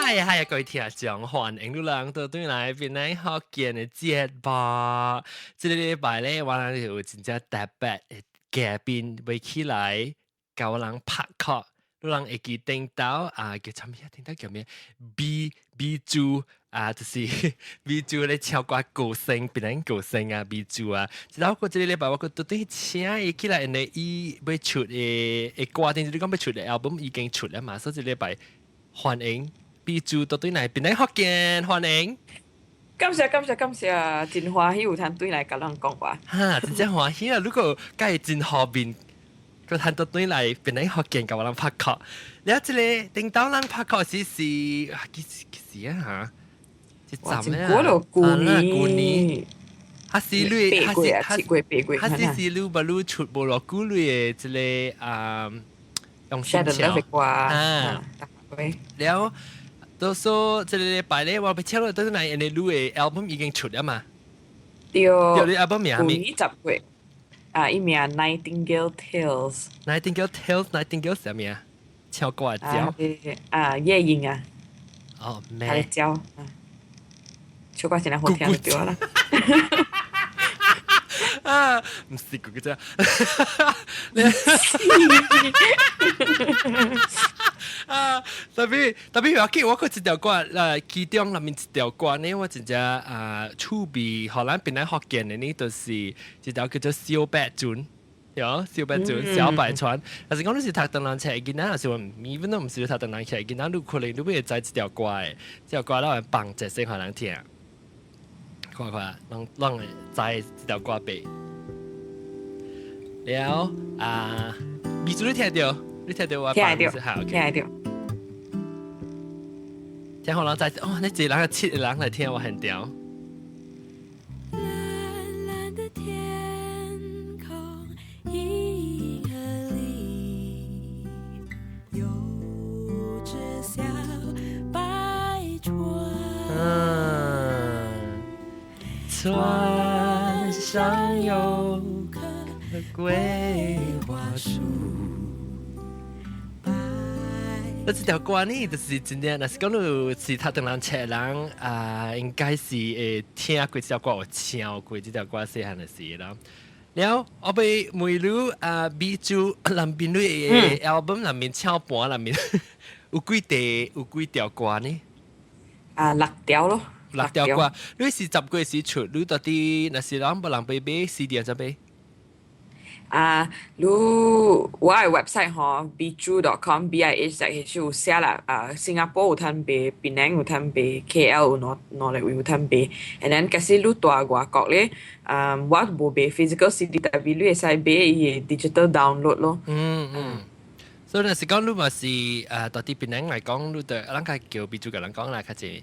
係啊，佢聽講歡迎你人到對來邊嚟學見嘅節目。這個禮拜咧，我哋有真正特別嘅嘉賓會起來教我人拍曲，你人會記頂到啊叫咩？頂到叫咩？B 豬啊，就是 B 豬咧唱歌歌星，邊人歌星啊 B 豬啊。然後個這個禮拜我覺得對請會起來，人哋伊要出嘅歌，定你講要出嘅 album 已經出啦嘛，所以這個禮拜。歡迎 B 豬到對嚟邊嚟學見，歡迎。感謝，真歡喜有通對嚟甲人講話。哈，真正歡喜啊！如果假係真後面，佢通到對嚟邊嚟學見，甲我人拍曲。然後這個頂到人拍曲是幾時啊嚇？哇，真過了舊年。哈是你，八月，哈是你不如出無落古類嘅這個用心橋啊。แล้ว多數這個禮拜咧，我被請到到嚟人哋錄嘅 album 已經出啦嘛。對。有啲 album 名係咪？舊年10月啊，伊名 Nightingale Tales。Nightingale Tales 係咩啊？唱歌啊叫。夜鶯啊。哦，咩？係叫啊。唱歌真係好聽就對啦。啊，唔是嗰個啫。啊，特別我記我嗰一條歌，其中入面一條歌呢，我真正儲備荷蘭邊嚟學見嘅呢，就是一條叫做小白船，有小白船、小白船。但是講你是讀鄧蘭赤嘅囡仔，是話even都唔是讀鄧蘭赤嘅囡仔，你可能你會知呢條歌嘅，呢條歌咧係放隻聲可能聽，看，讓你知呢條歌背。了秘書你聽到？你聽到我講嘅係 OK。聽到。聽好人在哦，你一人個七個人來聽我很屌。藍藍的天空，銀河裡有隻小白船，船上有棵桂花樹。那這條歌呢，就是真正，若是講你是讀鄧蘭赤人應該是會聽過這條歌，有唱過這條歌細漢的時啦。了，我被每路B 豬南邊類嘅 album 南面唱盤南面有幾條歌呢？6條咯。6條歌，你是10個時出，你到底若是人不人買買 CD 怎買？我嘅 website 嗬 biju.com bih 有寫啦，新加坡有通買，檳城有通買 ，KL 有哪裡有通買。and then 假使你大外國咧，我冇買 physical CD， 但係你會使買伊嘅 digital download 咯。所以若是講你嘛是到底檳城嚟講，你對人家叫 biju 嘅人講啦，較濟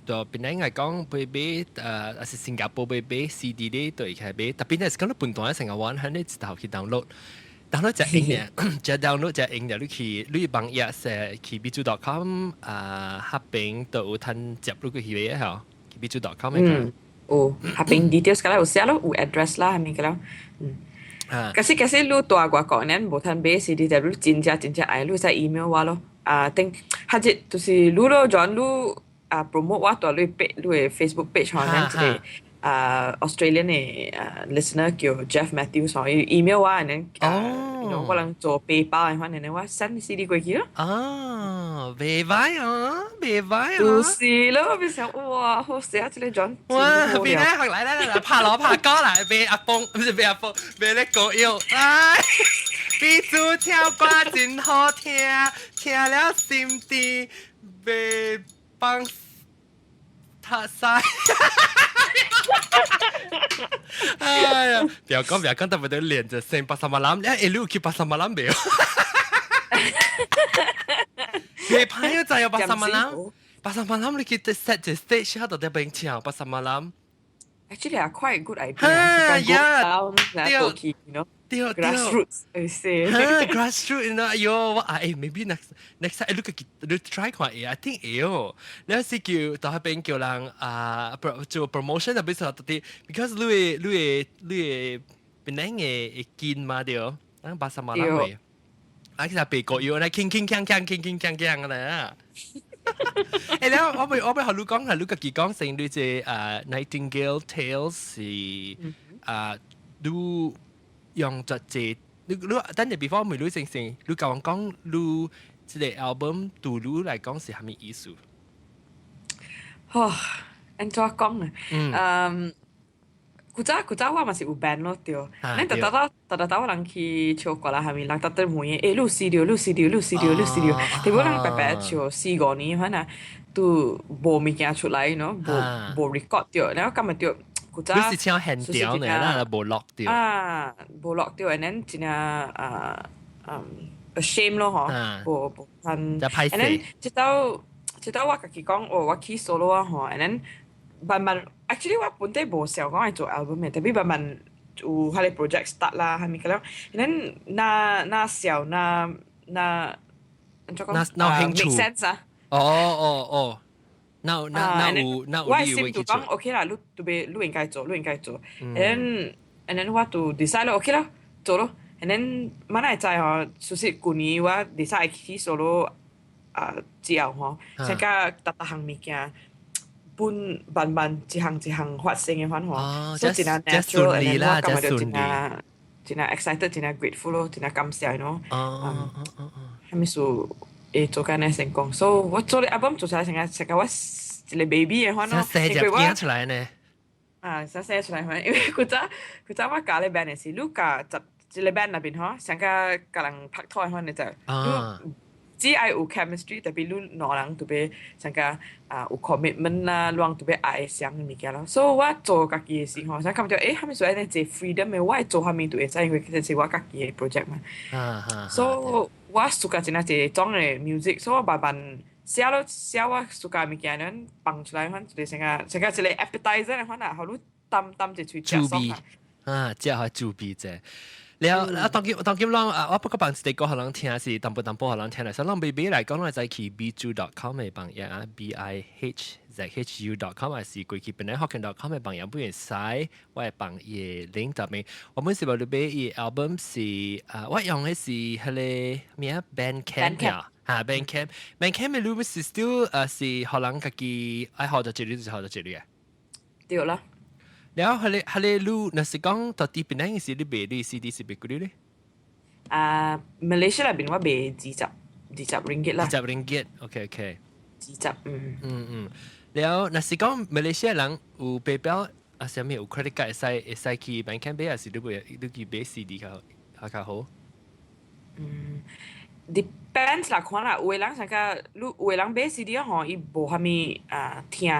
到檳城嚟講，買是新加坡買 CD 咧，對佢買。特別係講你本地成個玩，喺你自頭去 download 就應嘅，就 download 就應嘅。你網頁係去 biju.com 合併到有通接入去嘅嗬，去 biju.com 嘅。有合併 details 㗎啦，有寫咯，有 address 啦，係咪㗎啦？假使你大外國人無通買 CD，但你真正愛，你使 email 我咯。等下節就是你咯，轉你。promote 我到你嘅 Facebook page 可能一個Australian 嘅listener 叫 Jeff Matthews，所以 email 我，然後我能做背包嘅話，然後我 send CD 過去咯。未歹啊！就是咯，我想哇，好寫這個轉。哇，邊咧？來，拍歌來，俾阿峰，唔是俾阿峰，俾你歌謠。來，B 豬唱歌真好聽，聽了心底被幫他晒。哎呀，不要講，特別都練着聲巴薩馬蘭，你一路去巴薩馬蘭未有？你朋友就有巴薩馬蘭，你去 set 隻 stage 喺度啲邊唱巴薩馬蘭。Actually, are quite good idea. Yeah. Grassroots, I say. Grassroots, you know, yo, maybe next time, look try 看嘢 I think yo. 你有時叫到喺邊叫人做 promotion 就比較多啲 ，because 你邊嘅見嘛對，等巴薩馬蘭位，其實別個要嚟傾㗎啦。แล้ว我好你講係你自己講成你隻Nightingale Tales 是你用咗隻你等陣 before 咪你成你講你即個 album 對你嚟講是係咩意思？安怎講呢？古早我嘛是有 band 咯，對。咱特人去唱歌啦，係咪？人特問誒，錄 CD，錄 CD，錄 CD，錄 CD。但係人白白唱4-5年，反正都無物件出來喏，無 record 掉。然後今日掉古早。你是唱現調呢？那無錄掉。無錄掉，然後真係ashamed 咯，嗬，無很。就歹勢。然後直到我家己講，我去 solo 啊，嗬，然後慢慢。Actually 我本地無想講係做 album 嘅，但係慢慢有迄個 project start 啦，係咪咁樣？然後那小那興趣 make sense 啊？那我係心就講 OK 啦，你應該做。and then 我就 decide 咯 OK 啦，做咯。and then 乜嚟在嗬，就是舊年我 decide 去 solo 之後嗬，先加搭行物件。慢慢一項發生嘅番嗬，所以真係 natural，and then 我感覺到真係 excited，真係 grateful 咯，真係感謝咯。係咪數做緊嘅成功？所以我做啲 album 做出來成個我一個 baby 嘅番咯。寫入邊出來呢？寫出來番，因為佢早我教你 band 嘅時，你教一個 band 那邊嗬，成個教人拍拖嘅番你就。只係有 chemistry，但係你兩人特別像個有 commitment 啦，兩特別愛相嘅物件咯。所以我做家己嘅時候，想感覺誒，係咪所以咧即 freedom 嘅，我係做下面對嘅，因為其實係我家己嘅 project 嘛。所以我暑假真係即種嘅 music，所以我慢慢寫我暑假物件，然後放出來，可能就成個一個 appetizer，可能好你擔一喙食爽啊，即係準備啫。แล้วตอนกิมลองว่าพวกบางสเต็กก็หลังเทียสิตำปูหลังเทียเลยสำหรับบี嚟講咧就係 biju.com 嘅朋友啊 bihzhu.com 還是過去本來 hokkien.com 嘅朋友，不如使我係朋友領導面，我本時話你俾嘅 album 是我用嘅是係咧咩啊 Bandcamp 啊Bandcamp 嘅 album 是 still 是可能自己愛學到這裡就學到這裡嘅，對啦。แล้วฮัลโหลนั่นสิ講ตอนที่เป็นยังไงสิได้ CD สิเป็นกูดิมาเลเซียเป็นว่าเบ20 ringgit ละ20 ringgit โอเคแล้วนั่นสิ講มาเลเซียหลัง有背表什麼有 credit card ใส่去 Bandcamp 買還是你去買 CD 較好depends 啦，看啦，有個人想個，有個人買 CD 吼，伊無蝦米聽，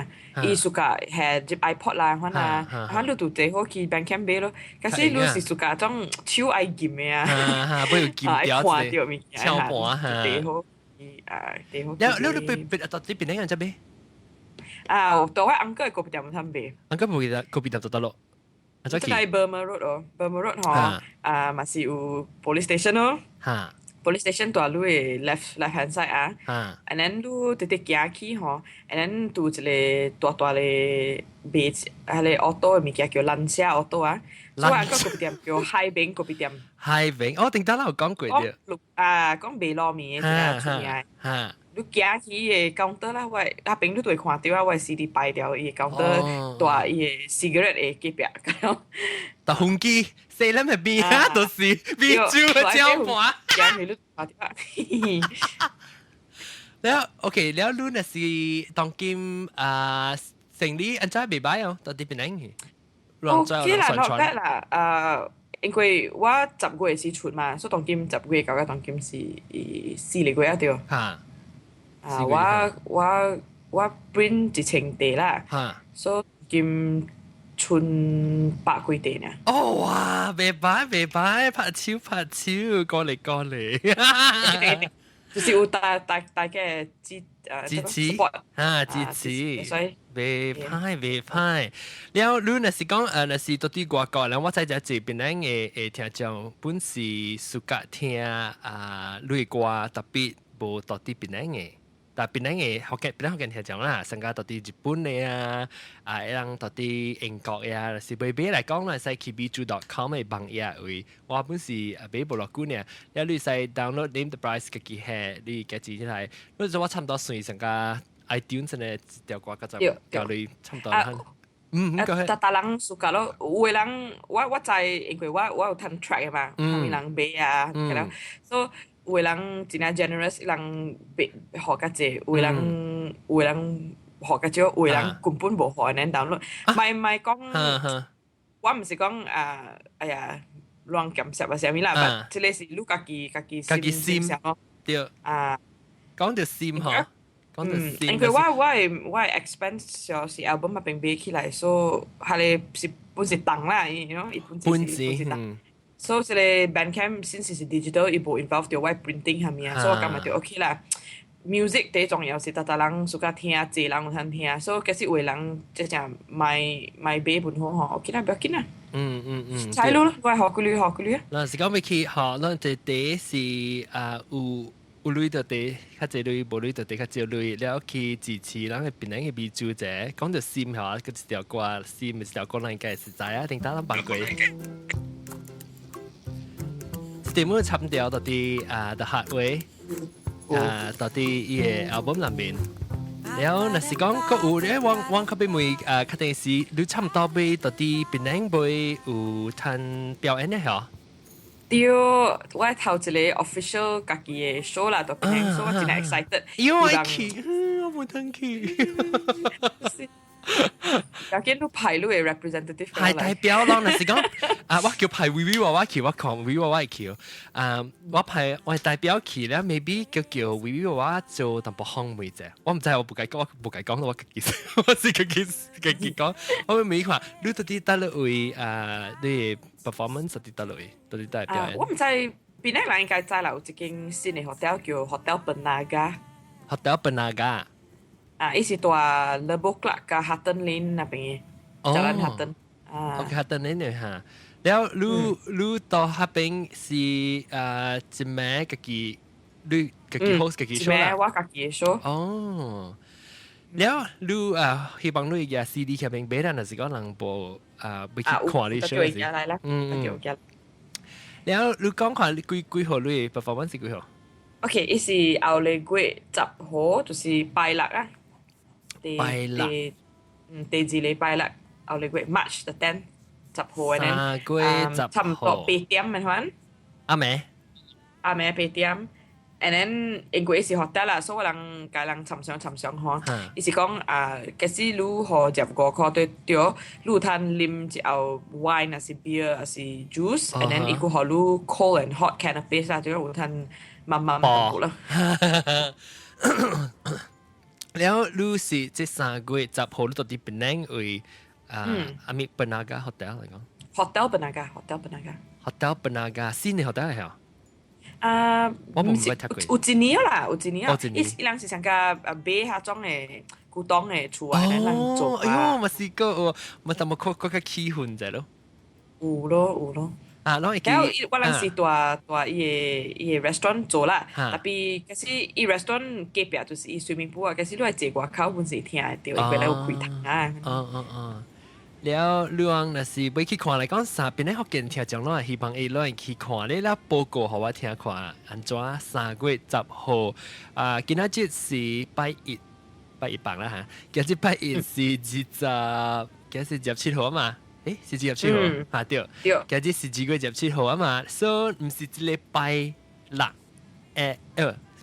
伊suka 係接 iPod 啦，可能你就最好去 Bandcamp 買咯。可是你是 suka 種手愛撳嘅啊，不要撳掉看到物件，敲盤嚇，最好最好。แล้ว你到底邊樣啫咩？到我 uncle 嘅嗰邊點樣買？uncle 冇嗰邊點做得咯？即係 Burma Road 哦 ，Burma Road 嗬，咪是有 police station 咯。police station 大路嘅 left hand side and then 你直直行去吼 and then 有一個大嘅賣迄個 auto 嘅物件叫蘭車 auto 所以個嗰店叫海邊嗰店。海邊，我頂得啦，有講過啲。講賣糯米嘅出名。你行去嘅 counter 啦，我阿邊你都會看到我 CD 擺掉伊 counter 大伊嘅 cigarette 嘅隔壁咁樣。大風機。四粒咪變啊，到時變豬嘅招盤。แล้วโอเคแล้วรู้น่ะสิ當今成立อันใจ未擺哦，到底เป็นยังไงโอเค啦，not bad 啦，因為我10月時出嘛，所以當今10月到嘅當今是4個月對。我 print 1000地啦，所以今。春8幾地呢？哦哇，未擺，拍超，過嚟，就是有大嘅支持支持，所以未歹。แล้วรู้น่ะสิ講น่ะสิ到底外國人，我在這邊嘅聽眾本是暑假聽類歌特別無到底邊嘅。但邊啲嘅邊啲係講啦，甚至到啲日本嘅讓到啲英國嘅是俾嚟講啦，係 kibiju.com 嘅網頁位，我本是俾部落官嘅，有你係 download name the price 嘅機器，你嘅字係，你做我差唔多算成個 iTunes 嘅條歌嗰陣，教你差唔多啦。大人 suka 咯，有的人我知，因為我有聽 track 嘅嘛，有人買啊，咁樣，所以。有的人真係 generous， 人學較濟，有的人學較少，有的人根本無學人 download。唔係講，我唔是講哎呀亂撳攝啊啥物啦，即係是你家己心咯。對。講到心嗬，講到心。因為我係 expense 上是 album 入邊買起來，所以係你是本是重啦，你本是重。所以咧 Bandcamp 先是 digital， 伊無 involve 到我 printing 下面啊，所以我感覺就 OK 啦。music 第一重要是大人自家聽，濟人有通聽，所以其實有的人即係買本好吼 ，OK 啦，不要緊啦。猜咯，我學佢哋啊。嗱，時講要去學，嗱第是有類到第，較濟類無類到第較少類，了去支持人嘅邊人嘅美主者，講到心嚇，嗰一條歌，心一條歌，人家實在啊，定打人扮鬼。節目差唔多到啲The Hard Way， 到啲伊嘅 album 裏面，然後若是講個有咧，我嗰邊會確定是你差唔多俾到啲邊人會有參表演嘅嗬。對，我頭一個 official 家己嘅 show 啦，到邊人，所以我真係 excited。因為我去，我冇通去。有見到排路嘅 representative 係代表咯，若是講我叫排 VV 娃娃去，我講 VV 娃娃去，我係代表去咧 ，maybe 叫 VV 娃娃做淡薄項目啫。我唔知，我冇計講到我自己，我是自己講。我每看你到底得落位你 performance 到底到底代表。我唔知邊啲人應該知啦，有一間新嘅 hotel 叫 Hotel Benaga。Hotel Benaga。伊是大 Level Club 加 Hutton Lane 那邊嘅，Jalan Hutton。OK Hutton Lane 嚇，แล้วรู้ต่อฮับเป็น是จิแม่กะกีรู้กะกี host กะกี show 啦。จิแม่ว่า家己嘅 show。哦，แล้วรู้希望รู้嘅 CD แค่เป็นเบสน่ะสิก็能播ไปคิด看你 show สิแล้วรู้講看幾號你 performance 幾號 ？OK， 伊是後嚟月10號，就是拜六啊。第2禮拜六，後嚟月 March the 10th 10號嘅呢，差唔多8點嘅款。阿妹8點，and then 因為伊是 hotel 啦，所以人家人尋常看。伊是講假使如何入5塊對，如通啉一後 wine 還是 beer 還是 juice，and then 伊個好如 cold and hot cannabis 啦，就有通慢慢啦。แล้วรู้สิที่3個月10號你到底邊樣會阿咪 Benaga hotel 嚟講 Hotel Benaga 新嘅 hotel 係啊我唔係有一年啦，伊人是上個買下種嘅古董嘅厝啊，人做哎呦，我試過，我但係我個氣氛啫咯，有咯。攞然後我人是大伊個 restaurant 做啦，特別其實伊 restaurant 隔壁就是伊 swimming pool 啊，其實你係坐外口本是聽到，因為你有開堂啊。แล้วเรื่องน่ะสิไปคิด看嚟講3邊咧學見聽講咯，希望會攞人去看你啦報告互我聽看，安怎3個月10號今仔日是拜一棒啦嚇，今日拜一是今日是17號啊嘛。是17號對，今日是2月17號啊嘛，所以唔是一禮拜六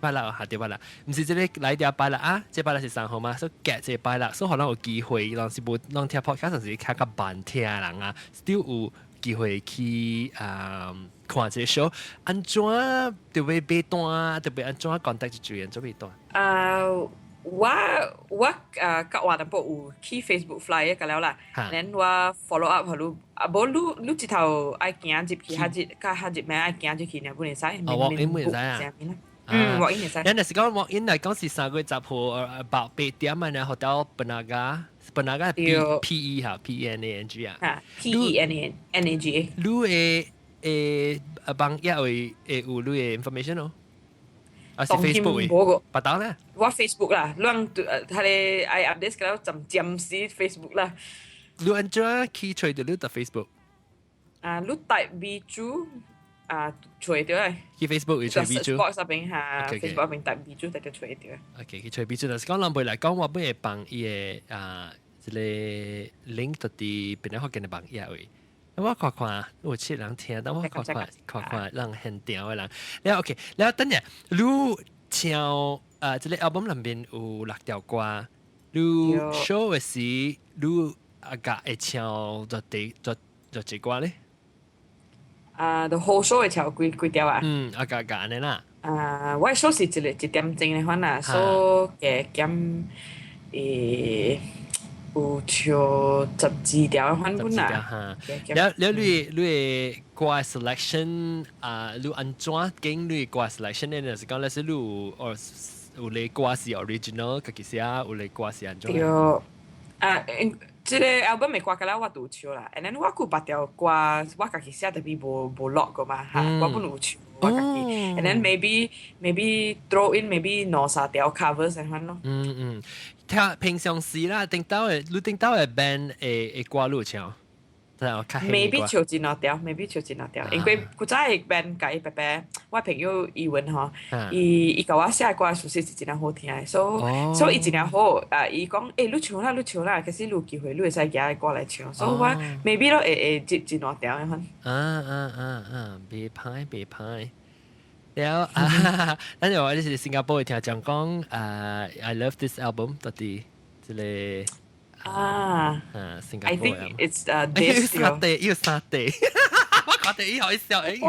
拜六對拜六，唔是一個來條拜六啊，這拜六是3號嘛，所以隔這拜六，所以可能有機會，人是無人聽 podcast 是較慢聽人啊 ，still 有機會去看這 show， 安怎就會買單，特別安怎 contact 住人做買單。我甲我淡薄有去 Facebook flyer 個了啦，然後我 follow up 佢你，無你一頭愛行入去，下日咩愛行入去，你本會使，walk in 會使啊，walk in 會使。人哋是講 walk in 嚟講是3個月10號about 8點啊，然後到 Benaga 係 PE 嚇 PENANG 啊，PENANGA。你幫一位有你嘅 information 咯。啊是 Facebook 位，八刀咧。我 Facebook 啦，亂佢哋愛 update 嗰度暫時 Facebook 啦。你安怎去找到你的 Facebook？你type Bijou找到誒。去 Facebook 去找 Bijou。Box 嗰邊嚇 Facebook 嗰邊 type Bijou，就找到。OK，去找 Bijou。但是講人輩嚟講，我本會幫伊個一個 link 到啲邊個學緊嘅幫伊位。我看看，有七人聽，但我看人很屌嘅人。然後 OK，然後等陣，你唱這個 album 裏邊有6條歌，你 show 嘅時，你個會唱做幾歌咧就好 show 會唱幾條啊？個安尼啦。我 show 是一點鐘嘅款啊，所以減有唱12條嘅款本啦。แล้ว你歌 selection 你安怎經你歌 selection 呢？就是講，你是有你歌是 original，自己寫，有你歌是安怎？有這個 album 嘅歌㗎啦，我都有唱啦。and then 我有8條歌，我自己寫特別無落個嘛嚇，我本有唱我自己。and then maybe throw in maybe 2-3條 covers 嘅款咯。聽平常時啦，你頂到嘅 band 嘅歌你有唱？maybe 唱一兩條，因為古早嘅 band 甲伊白，我朋友伊文吼，伊甲我寫歌屬實是真係好聽嘅，所以伊真係好，伊講你唱啦，其實你有機會你會使夾嘅歌來唱，所以我 maybe 咯會一兩條嘅款。別歹。แล้วนั่นเดี๋ยวที่สิงคโปร์ที่อาจารย์講I love this album 到底即係สิงคโปร์ I think it's this 要沙地我覺得伊好笑哇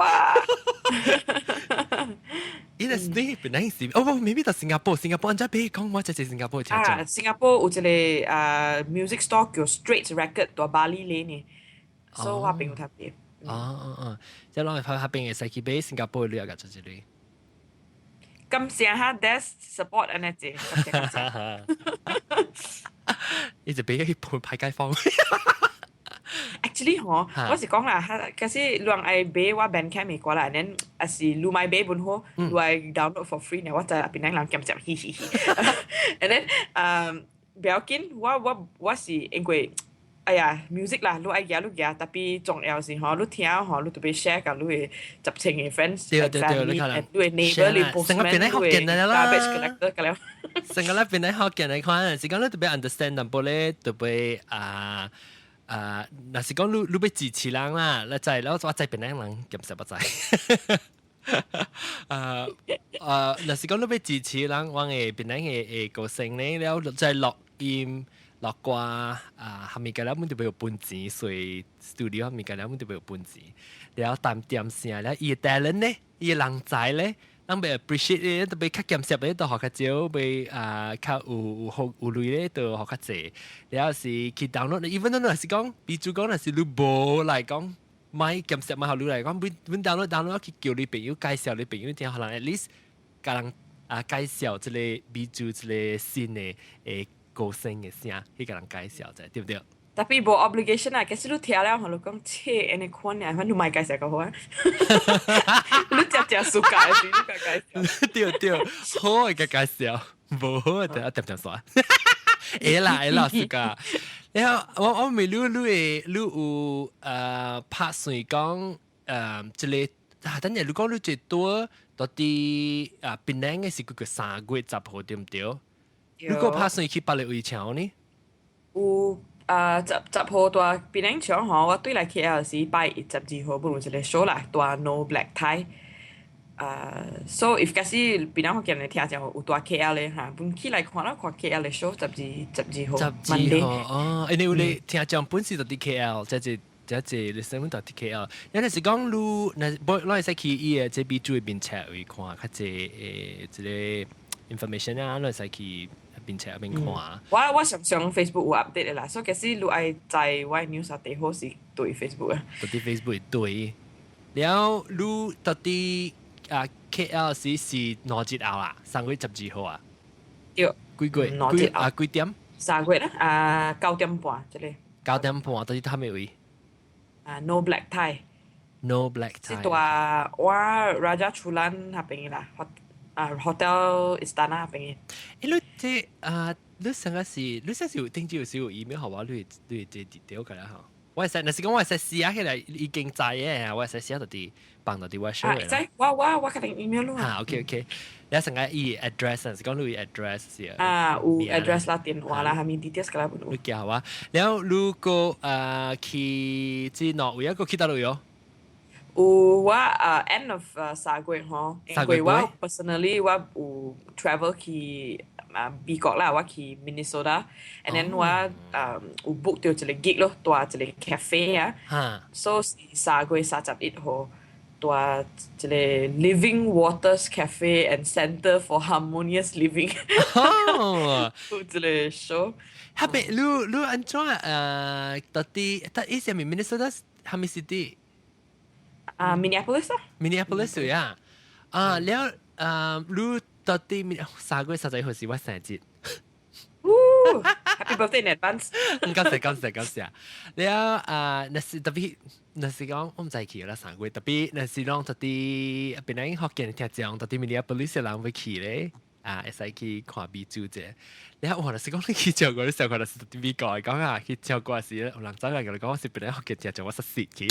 伊係呢邊係是哦不 maybe 到新加坡安怎俾講我即係新加坡聽咗新加坡有一個music store 叫 Straight Record 在巴黎裡呢所以我朋友特別即係攞嚟拍下邊嘅細機俾新加坡旅遊㗎做之類。咁上下 Des support 安尼啫。你就俾一盤派街坊。Actually 我是講啦，其實兩愛買我 Bandcamp 嘅歌啦，然後也是你買本好，你愛 download for free 呢，我就邊啲人咁講嘻嘻嘻。and then 不要緊，我是因為。哎呀 music 啦，你愛夾，特別重要是你聽你特別 share กับ你嘅10情嘅 friends，對，你嘅 neighbor， 你 postman， 你嘅 garbage collector 咁樣。成個咧變喺學嘅嚟看，是講你特別 understand，但係咧特別嗱是講你要支持人啦，你就係我就變喺人咁實不濟。嗱是講你要支持人，我嘅變喺嘅個性咧，แล้ว就係錄音。落歌下面嘅咧，本就有半錢，所以 studio 下面嘅咧，本就有半錢。然後淡點聲咧，伊 talent 咧，伊人才咧，人被 appreciate 咧，都被較減少咧，都學較少，被較有類咧，都學較濟。然後是去 download，even though 是講，比如講是你無來講，買減少買學你來講，本 download 去叫你朋友介紹你朋友聽，可能 at least 個人介紹即個比如即個新嘅歌星嘅聲，迄個人介紹啫，對唔對？特別冇 obligation 啊，其實你聽了，你講切，安尼款啊，反正你買介紹個好啊。你只暑假時你介紹。對，好嘅介紹，無好嘅點算？會啦，暑假。然後我未你有拍算講即個，等陣你講你最多到啲檳榔嘅是嗰個3月10號，對唔對？如果拍算去巴黎圍場呢？有10號大檳榔場吼，我對來 KL 是拜1、12號本有一個 show 啦，大 No Black Tie。so if 假使檳榔福建嚟聽就有大 KL 咧嚇，本起來看啦，看 KL 嘅 show 12號。12號哦，你有你聽講本是到啲 KL，即係你身份到啲 KL。有陣時講你嗱，攞嚟使去伊個即係住邊車去看，較濟即個 information 啊，攞嚟使去。並且一邊看。我上 Facebook 有 update 啦，所以其實你愛在我 news 最好是對 Facebook 啊。對 Facebook 對，然後你到底KL 是哪節後啊？3月12號啊？對。幾月？幾點？3月啦，9點半這裡。9點半，到底睇咩位？No Black Tie。 No Black Tie。是大我 Raja Chulan 那邊啦， hotel Istana 邊嘅。你即你上個是你上次有定住有 email 好話，你即掉佢啦嚇。我係那是講我係試下起來已經知嘅，我係試下到啲幫到啲 WhatsApp 嘅。即我肯定 email 咯。OK，你成個以 address 是講你 address 是有 address 啦、電話啦，下面 details 㗎啦，你叫啊。然後如果去即諾威一個去到旅遊。有我end of 3月吼，因為我 personally 我有 travel 去美國啦，我去 Minnesota，and then 我有 book 到一個 gig 咯，大一個 cafe 啊，so 是3月31號，大一個 Living Waters Cafe and Center for Harmonious Living，有一個 show。係咪你安怎到底以前咪 Minnesota 係咪 city？Minneapolis 啊 Minneapolis 呀，แล้วรู้ตอนที่3月30號是我生日。Happy birthday in advance！感謝。แล้ว那是特別，那是講我唔知去啦3月，特別那是講特別邊個學見聽講，特別 Minneapolis 嘅人會去咧，會使去看美酒啫。แล้ว我那是講你去照顧，你上個那是特別美國講去照顧時，有人走嚟同你講我是邊個學見聽講我實時去。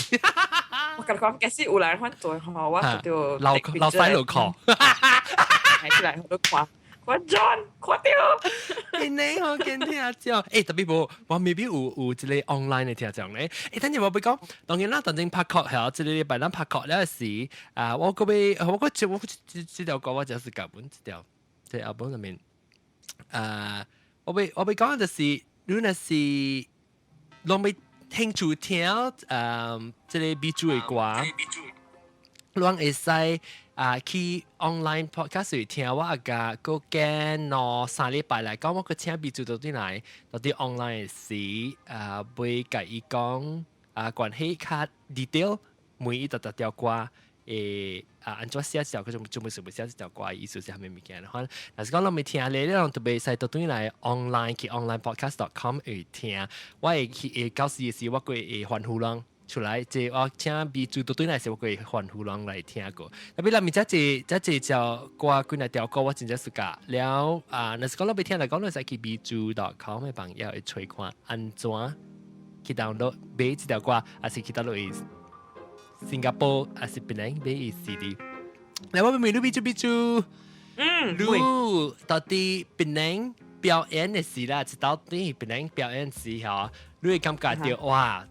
我跟你講，假使有人揾做吼，我就老細路靠，喺出嚟我都看 John 看到。你我見聽講，特別無，我未必有一個 online 嘅聽講咧。等陣我俾講，當然啦，當陣拍劇係即係禮拜咱拍劇咧時，我嗰邊我這條歌我就是舊本這條，即係album入面，我俾講就是，如果是落尾。興趣聽即係美酒嘅歌，你會使去 online podcast 去聽我個個間攞3禮拜嚟講，我個聽美酒到底嚟，到底 online 時會介意講關係較 detail，每一條歌按怎寫條，佢就冇寫條歌，意思係咩物件？可能，但是講我未聽咧，你讓特別使到對嚟 online 去 onlinepodcast.com 去聽，我會去搞事嘅時，我會歡呼浪出來，即我聽比最到對嚟時，我會歡呼浪來聽過。特別啦，咪即條歌，佢那條歌我真係是㗎。了那是講我未聽嚟講，你使去 bju.com 嘅朋友去吹看，安怎去 download 買一條歌，還是去 download新加坡還是檳城買一 CD。嚟我咪錄比住，錄到底檳城表演嘅時啦，直到啲檳城表演時候，你會感覺到哇，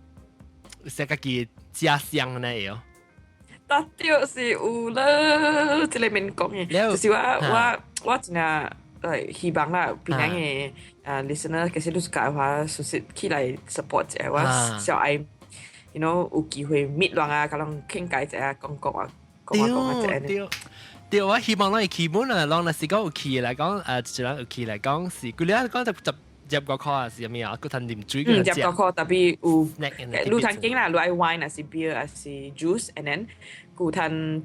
成個嘅家鄉呢樣。搭掉是有啦，即係面講嘅，就是我真係希望啦，檳城嘅listener 其實都是介話，熟悉起來 support 者，我小愛。you know 有機會 meet 人啊，甲人傾偈者啊，講者。對，我希望咱基本啊，人若是講有去來講，一人有去來講是，佢哋講就入個課啊，是咩啊？佢談啉水嘅。入個課特別有，你談經啦，你愛 wine 還是 beer 還是 juice，and then 佢談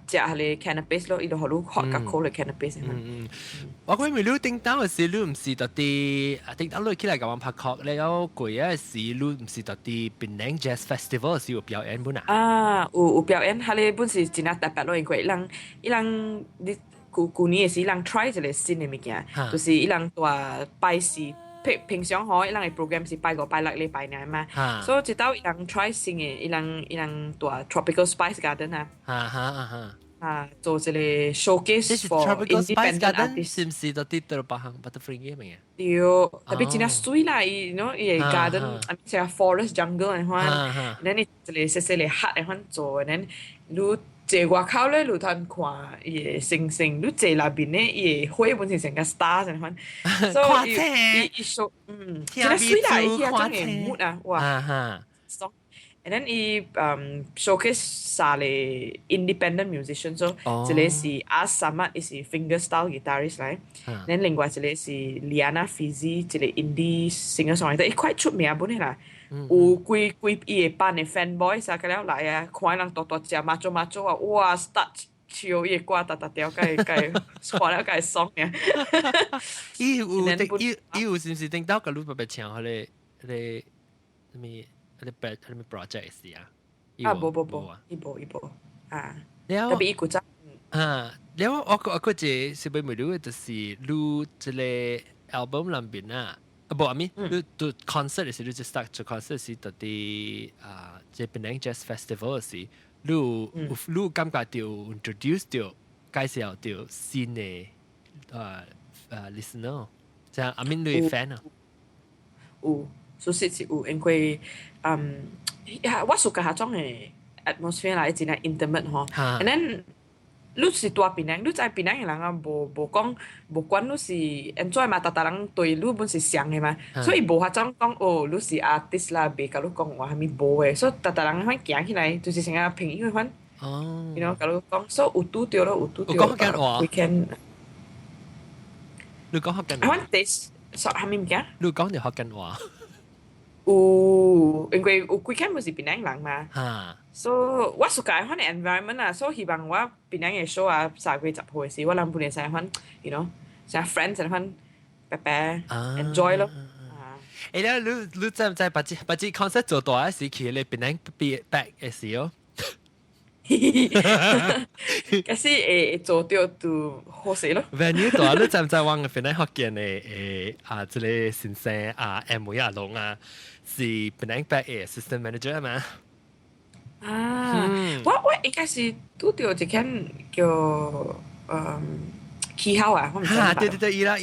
食下你 cannabis 咯，伊度好多 hot 甲 cold 嘅 cannabis。我講咪你頂到嘅時，你唔是特啲頂到你起來甲我拍劇，你有貴嘅時，你唔是特啲檳城 jazz festival 時有表演本啊？有表演，佢哋本是真係特別咯，因為伊人你舊年嘅時，伊人 try 一個新嘅物件，就是伊人大拜四。平常吼，伊人嘅 program 是拜5、拜6禮拜爾嘛，所以直到伊人 try 新嘅，伊人大 tropical spice garden 做一個 showcase for independent artist。是唔是到啲到北行 butterfly 嘅咩？對，特別真係水啦，伊喏伊個 garden，即係 forest jungle 嘅款，然後你一個細細個黑嘅款做，然後你坐外口咧，你通看伊個星星，你坐內邊咧，伊個花本身成個 star 嘅款，所以伊 show，真係水啦，伊個種嘅 mood 啊，哇！And then 伊showcase 3個 independent musician，所以一個是 As Samad，伊是 fingerstyle guitarist 嚟，then 另外一個是 Liana Fizi，一個 indie singer-songwriter，伊quite 出名本嚟啦。有幾伊個班嘅 fanboy，曬佢了來啊，看人大隻馬祖啊，哇 start 唱伊個歌，條解看了解爽嘅。伊有是唔是頂到個錄白唱佢哋咩project 是啊？冇，伊冇啊。特別伊古仔。แล้ว我这是被没รู้就是录这个 album 里边啊，不，I mean 录读 concert 是录就 start 做 concert 是到底这边 Jazz Festival 是录感觉到 introduce 到介绍到新的listener，即係 I mean 你 fan 啊，有，屬實是有，因為我suka 下種嘅 atmosphere 啦，真係 intimate 嗬。And then 你是大檳城，你在檳城嘅人啊，無講無管你是 enjoy 嘛，大人對你本是像嘅嘛，所以無法種講哦，你是 artist 啦，別甲你講話係咪無嘅，所以大人反行起來就是成個朋友反，你know 甲你講，所以有拄着咯，有拄着。講福建話。We can。你講福建話。I want this，係咪唔驚？你講條福建話。有，因為有幾間唔是檳城人嘛。So 我suka 嗰啲 environment 啊，所以希望我檳城嘅 show 啊，3月10號時，我諗半年使翻 ，you know，成 friends 成翻，白白 enjoy 咯。誒，你知唔知把支 concert 做大時，去你檳城 back 嘅時候？可是做到都好勢咯。venue 大，你知唔知我嘅檳城福建嘅即係先生M 阿龍啊，是檳城 back 嘅 assistant manager 嘛？我應該是拄到一間叫氣候啊，我唔知。對，伊咯。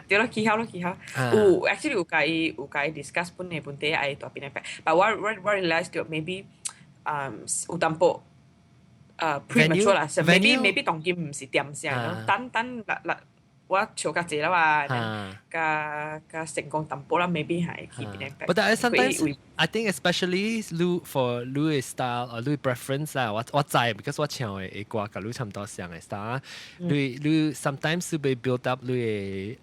對咯，氣候。有 actually 有介 discuss 本地愛大邊嘅 ，but 我 realize 到 maybe 有淡薄premature 啦 ，maybe 當今唔是點先咯，等我超較濟啦嘛，個成功淡薄啦 ，maybe 係去邊嘅。But sometimes I think especially for Louis style or Louis preference 啊，我知 because 我唱嘅歌跟Louis差唔多像嘅 style，Louis sometimes 會 build up Louis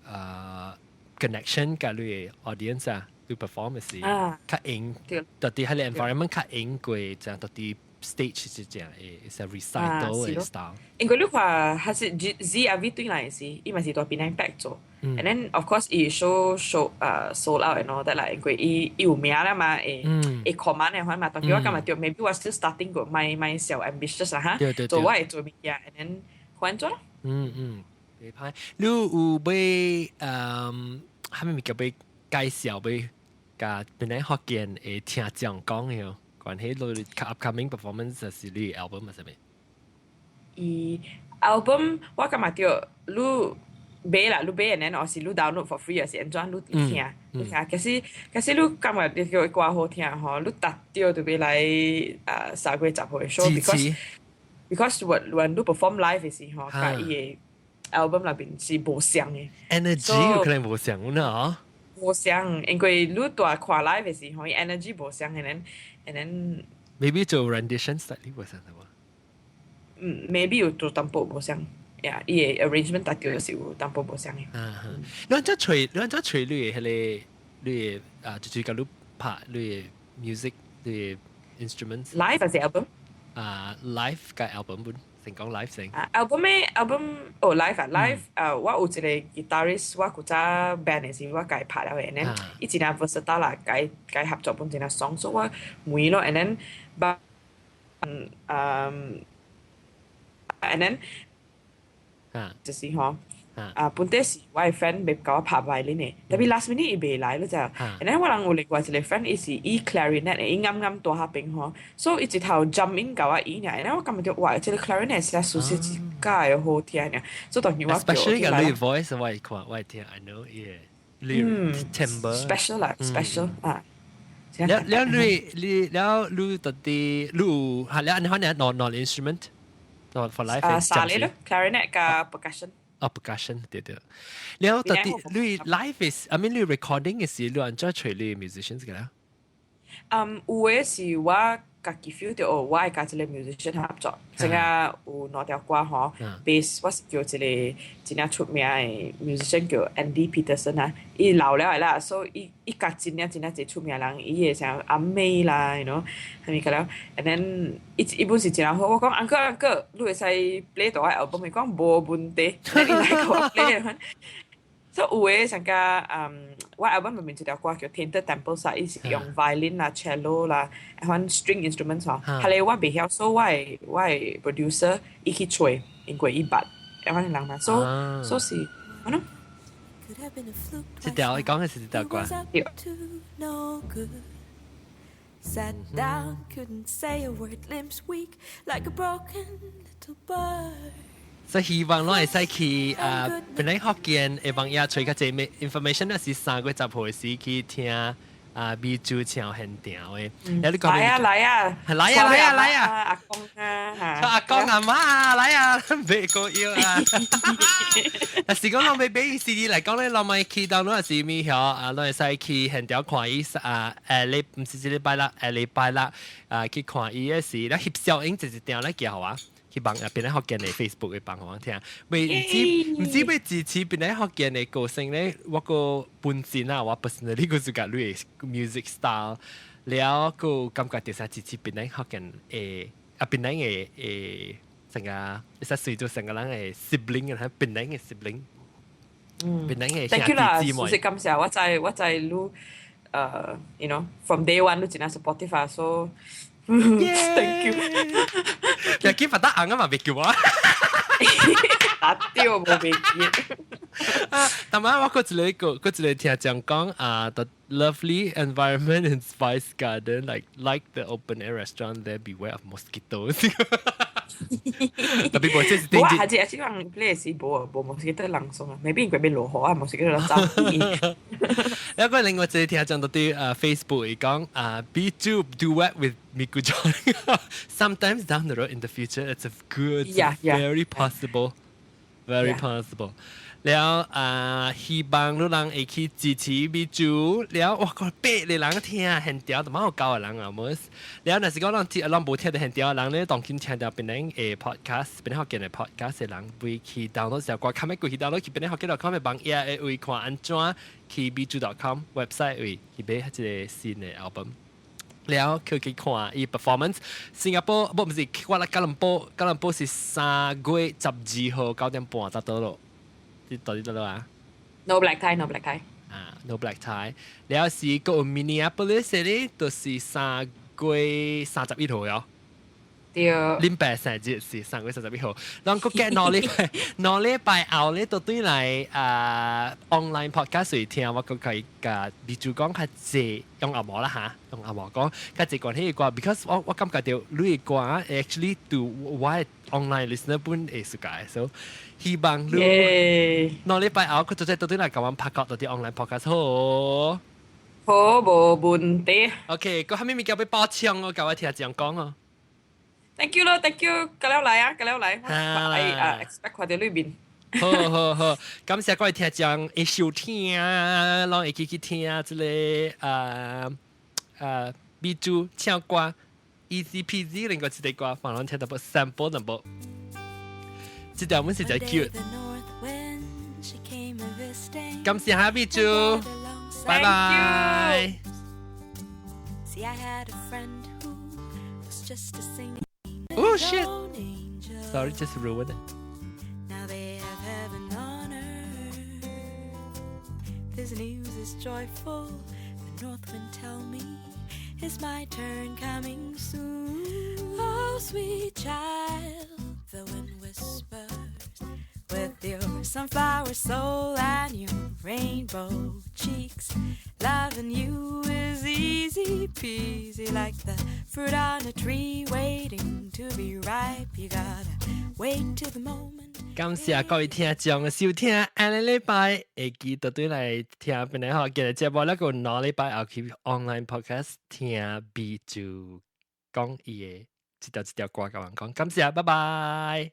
connection 跟 Louis audience 啊。對 performance 較硬，到底喺你 environment 較硬過，就到底 stage 是這樣，is a recital 嘅 style。因為你話係是 ZRV 對嚟是，伊咪是在檳城 back 做，and then of course 伊 show sold out and all that 啦，因為伊有名啦嘛，command 嘅話嘛，當時我今日對 maybe 我 still starting 個 my self ambitious 啦嚇，做我係做乜嘢 ，and then 換咗咯。你拍，你有被係咪叫被介紹被？甲本來福建會聽講嘅，關係落 upcoming performance 就是你 album 係咪？伊 album 我感覺到你買啦，你買然後我是你 download for free， 是安怎你聽，可是你感覺你叫歌好聽吼，你達到就要來3月10號嘅 show，because when 你 perform live 嘅時候，甲伊嘅 album 裏邊是無相嘅 ，energy 有可能無相呢？無相，因為你大看 live 嘅時候，energy 無相，and then maybe 做 rendition slightly 無相係嘛？maybe 有做淡薄無相，呀，伊嘅 arrangement 達到就是有淡薄無相嘅。你安怎吹你係你最近你拍你 music 你 instruments live 還是 album？ live 嘅 album 本。成講 live 成。album 哦 live 我有一個 guitarist， 我古早 band 嘅時我介拍了嘅，and then 伊真係 versatile 啦，介合作本真係爽，所以我每咯 ，and then 就是嗬。本地時我嘅 friend 未教我拍 violin 嘅，特別 last minute 伊未來咯就，and then 我有另外一個 friend 伊是伊 clarinet 嘅，伊啱大下邊嗬，所以伊一頭 jump in 教我伊呢，and then 我感覺到哇，這個 clarinet 實在熟悉至介好聽呢，所以當然我 especially 個你 voice 我睇我聽 I know yeah， timbre special 啦 special แล้ว你到底你係你non instrument for life 沙嚟咯 clarinet กับ percussion percussion 對，แล้วตอนที่ลุย live is I mean ลุย recording 嘅時ลุยอันจะช่วยลุย musicians กันแล้ว有嘅是我自己 feel 到我係跟一個 musician 合作，正啊有兩條歌嗬 ，bass 我是叫一個真係出名嘅 musician 叫 Andy Peterson 啊，伊老了係啦，所以伊甲真係最出名人，伊係像阿妹啦，you know，係咪咁樣 ？and then 伊本是真係好，我講 uncle，你會使 play 到我 album， 伊講冇問題，你來給我 play，所以有诶像个我 album 入面一條歌叫 Tainted Temples 伊是用 violin 啦、cello 啦，還 string instruments 嗬。後來我未曉，所以我係 producer 伊去吹，因為伊捌，然後人嘛，所是，我諗。這條你講嘅是這條歌。Sat down, couldn't say a word, limbs weak like a broken little bird. 所以希望我係使去本來學見會幫嘢吹個這咩 information 係3月10號時去聽B 組唱現場嘅。來啊！阿公啊，阿公阿媽啊，來啊，別個要啊！但是講我未俾 CD 嚟講咧，我咪去到嗰時咪曉我係使去現場看伊你唔是這禮拜啦，禮拜啦去看伊嘅時，咧翕小影直接掉咧幾好啊！去幫邊咧學見你 Facebook 嘅幫我聽，唔知咩支持邊咧學見你個性咧，我個本身啊，我 personally 個自己類 music style，แล้ว個感覺就是支持邊咧學見邊咧成個，實隨住成個人嘅 sibling 嘅，邊咧嘅 sibling，邊咧嘅兄弟姊妹。謝謝感謝，我在錄you know from day one 都真係 supportive 啊，so thank you。又見發得硬啊嘛，別叫我。打掉冇被見。但係我嗰一個聽講the lovely environment in Spice Garden, like the open air restaurant there, beware of mosquitoes. 特別冇即係。我下次講呢是冇 mosquito 冷爽啊，maybe 佢俾落河啊 ，mosquito 就走。有個另外一聽講到啲Facebook 講be do duet with Miku John. Sometimes down the road in the future, it's a good, very possible, very possible. แล้ว希望你人會去支持 Biju แล้ว哇個別嘅人聽很屌，同埋好高嘅人啊冇。แล้ว但是講人冇聽到很屌嘅人咧，當今聽到邊啲嘅 podcast，邊啲學見嘅 podcast 嘅人會去 download 小歌，看咩佢去 download 去邊啲學見到看咩幫嘢會看安怎去 biju.com website 會去買一個新嘅 album。แล้ว佢去看伊 performance， 新加坡唔是我嚟吉隆坡是3月12號9點半得到咯。到底得了啊 ？No black tie， no black tie。no black tie。แล้ว是個 Minneapolis 咧，就是3月31號哟。對。林北生日是3月31號。然後個兩禮拜後咧，都對嚟online podcast 嚟聽，我個佢嘅Biju講較濟用阿毛啦嚇，用阿毛講較濟關係嘅歌 ，because 我感覺到你嘅歌 actually do what online listener 本會熟嘅，所以。希望你兩禮拜後佢就到底嚟講我拍到啲 online podcast 好。好冇問題。OK，個後面咪叫俾包槍我教我聽這樣講哦。Thank you 咯 ，Thank you，咁樣嚟啊，咁樣嚟。我 expect 佢哋裏邊。好，感謝各位聽眾嘅收聽，讓我去聽這個Biju 唱歌 ，easy peasy，另外一個歌，放落聽到不 sample 能不？這條文是真 cute。感謝下 Biju，拜拜。Oh shit! Sorry, just ruined it. Now they have heaven on earth. This news is joyful. The north wind tell me it's my turn coming soon. Oh, sweet child, the wind whispers. With your sunflower soul and your rainbow cheeks, loving you is easy peasy like the fruit on a tree waiting to be ripe. You gotta wait till the moment. 感謝各位聽眾嘅收聽，下個禮拜會記得對嚟聽邊個學嘅節目，แล้วก็下禮拜後去 online podcast 聽 Biju 講伊嘅一條歌甲人講，感謝，拜拜。